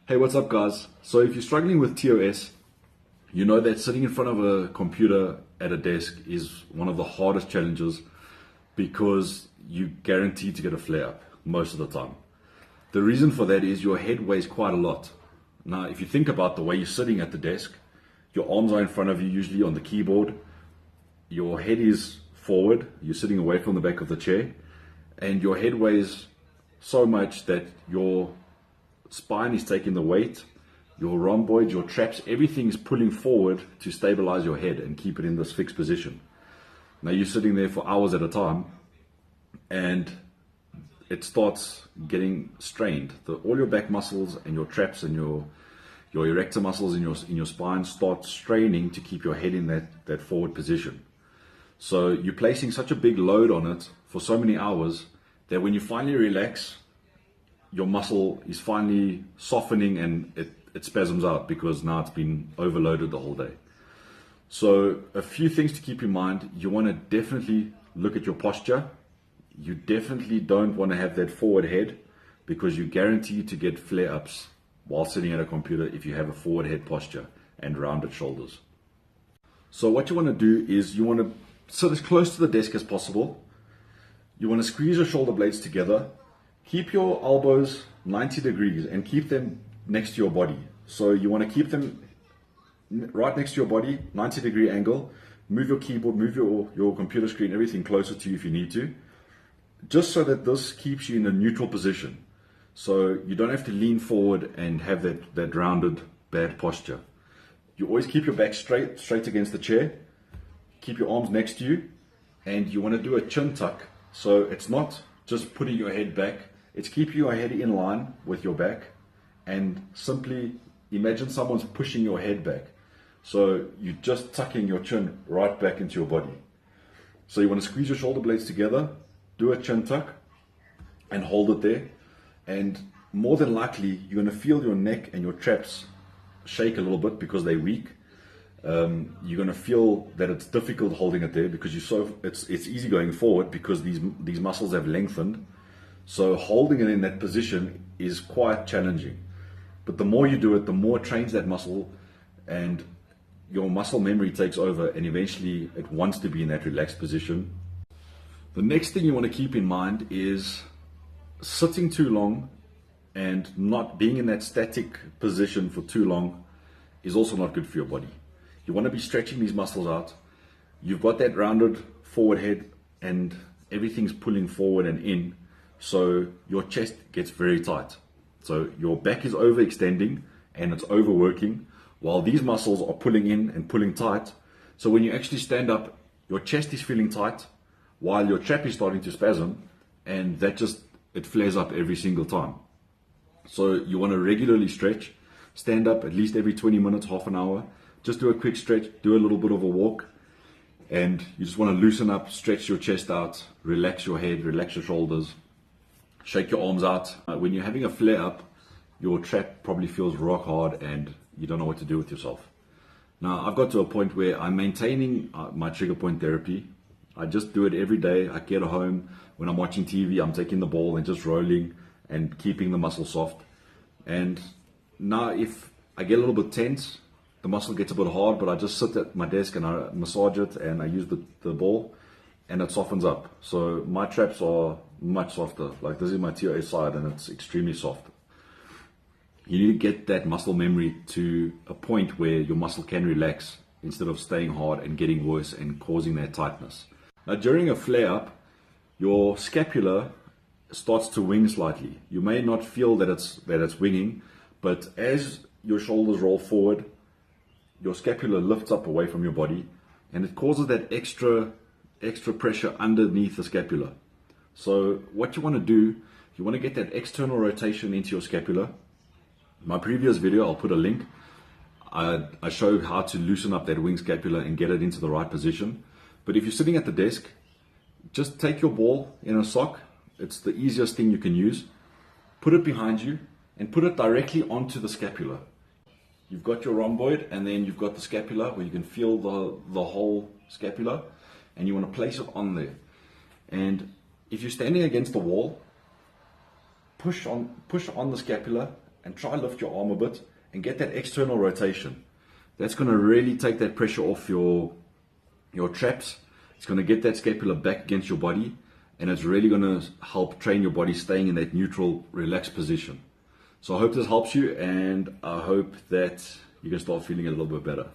Hey, what's up guys? So if you're struggling with TOS, you know that sitting in front of a computer at a desk is one of the hardest challenges because you're guaranteed to get a flare up most of the time. The reason for that is your head weighs quite a lot. Now, if you think about the way you're sitting at the desk, your arms are in front of you, usually on the keyboard, your head is forward, you're sitting away from the back of the chair, and your head weighs so much that your spine is taking the weight, your rhomboids, your traps, everything is pulling forward to stabilize your head and keep it in this fixed position. Now you're sitting there for hours at a time and it starts getting strained. All your back muscles and your traps and your erector muscles in your spine start straining to keep your head in that forward position. So you're placing such a big load on it for so many hours that when you finally relax, your muscle is finally softening and it spasms out because now it's been overloaded the whole day. So a few things to keep in mind. You want to definitely look at your posture. You definitely don't want to have that forward head because you're guaranteed to get flare-ups while sitting at a computer if you have a forward head posture and rounded shoulders. So what you want to do is you want to sit as close to the desk as possible. You want to squeeze your shoulder blades together. Keep your elbows 90 degrees and keep them next to your body. So you want to keep them right next to your body, 90-degree angle. Move your keyboard, move your computer screen, everything closer to you if you need to. Just so that this keeps you in a neutral position. So you don't have to lean forward and have that rounded, bad posture. You always keep your back straight against the chair. Keep your arms next to you. And you want to do a chin tuck. So it's not just putting your head back. It's keeping your head in line with your back and simply imagine someone's pushing your head back. So you're just tucking your chin right back into your body. So you want to squeeze your shoulder blades together, do a chin tuck and hold it there. And more than likely, you're going to feel your neck and your traps shake a little bit because they're weak. You're going to feel that it's difficult holding it there because it's easy going forward because these muscles have lengthened. So holding it in that position is quite challenging. But the more you do it, the more it trains that muscle and your muscle memory takes over and eventually it wants to be in that relaxed position. The next thing you want to keep in mind is sitting too long and not being in that static position for too long is also not good for your body. You want to be stretching these muscles out. You've got that rounded forward head and everything's pulling forward and in. So your chest gets very tight. So your back is overextending and it's overworking while these muscles are pulling in and pulling tight. So when you actually stand up, your chest is feeling tight while your trap is starting to spasm and it flares up every single time. So you want to regularly stretch, stand up at least every 20 minutes, half an hour. Just do a quick stretch, do a little bit of a walk. And you just want to loosen up, stretch your chest out, relax your head, relax your shoulders. Shake your arms out. When you're having a flare up, your trap probably feels rock hard and you don't know what to do with yourself. Now, I've got to a point where I'm maintaining my trigger point therapy. I just do it every day. I get home, when I'm watching TV, I'm taking the ball and just rolling and keeping the muscle soft. And now if I get a little bit tense, the muscle gets a bit hard, but I just sit at my desk and I massage it and I use the ball and it softens up. So my traps are much softer. Like this is my TOS side and it's extremely soft. You need to get that muscle memory to a point where your muscle can relax instead of staying hard and getting worse and causing that tightness. Now during a flare up, your scapula starts to wing slightly. You may not feel that it's winging, but as your shoulders roll forward, your scapula lifts up away from your body and it causes that extra pressure underneath the scapula. So what you want to do, you want to get that external rotation into your scapula. My previous video, I'll put a link. I show how to loosen up that wing scapula and get it into the right position. But if you're sitting at the desk, just take your ball in a sock. It's the easiest thing you can use. Put it behind you and put it directly onto the scapula. You've got your rhomboid and then you've got the scapula where you can feel the whole scapula and you want to place it on there. And if you're standing against the wall, push on the scapula and try lift your arm a bit and get that external rotation. That's going to really take that pressure off your traps. It's going to get that scapula back against your body, and it's really going to help train your body staying in that neutral, relaxed position. So I hope this helps you, and I hope that you can start feeling a little bit better.